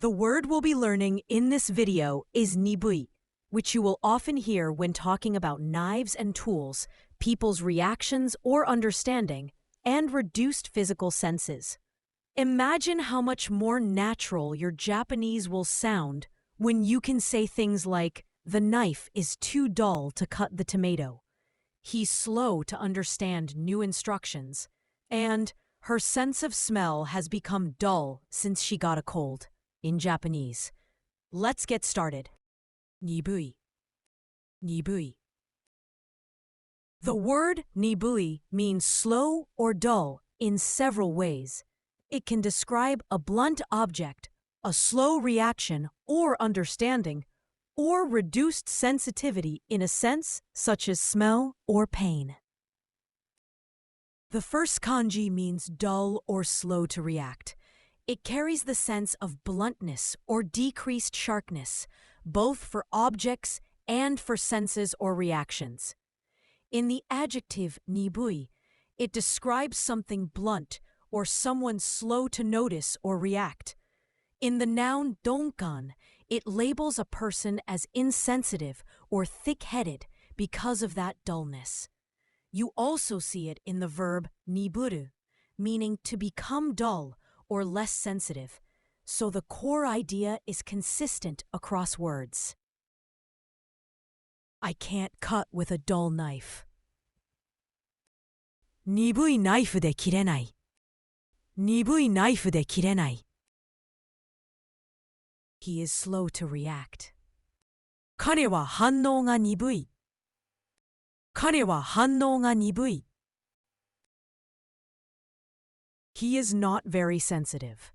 The word we'll be learning in this video is nibui, which you will often hear when talking about knives and tools, people's reactions or understanding, and reduced physical senses. Imagine how much more natural your Japanese will sound when you can say things like, "The knife is too dull to cut the tomato," "He's slow to understand new instructions," and "Her sense of smell has become dull since she got a cold," in Japanese. Let's get started. Nibui. Nibui. The word nibui means slow or dull in several ways. It can describe a blunt object, a slow reaction or understanding, or reduced sensitivity in a sense such as smell or pain. The first kanji means dull or slow to react. It carries the sense of bluntness or decreased sharpness, both for objects and for senses or reactions. In the adjective nibui, it describes something blunt or someone slow to notice or react. In the noun donkan, it labels a person as insensitive or thick-headed because of that dullness. You also see it in the verb niburu, meaning to become dull or less sensitive, so the core idea is consistent across words. I can't cut with a dull knife. 鈍いナイフで切れない。鈍いナイフで切れない。He is slow to react. 彼は反応が鈍い。彼は反応が鈍い。He is not very sensitive.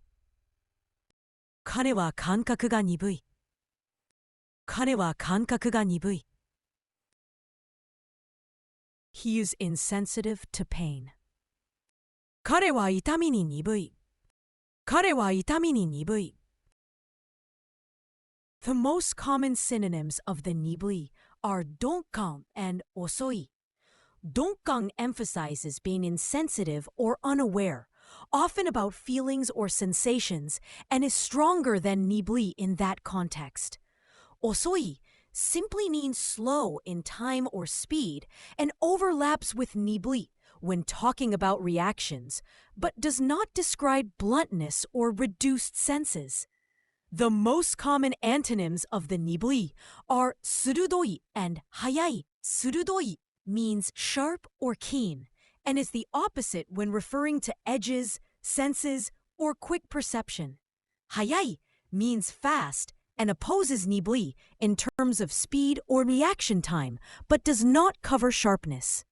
彼は感覚が鈍い。彼は感覚が鈍い。He is insensitive to pain. 彼は痛みに鈍い。彼は痛みに鈍い。The most common synonyms of the nibui are donkan and osoi. Donkan emphasizes being insensitive or unaware, often about feelings or sensations, and is stronger than nibui in that context. Osoi simply means slow in time or speed and overlaps with nibui when talking about reactions, but does not describe bluntness or reduced senses. The most common antonyms of the nibui are surudoi and hayai. Surudoi means sharp or keen, and is the opposite when referring to edges, senses, or quick perception. Hayai means fast and opposes nibui in terms of speed or reaction time, but does not cover sharpness.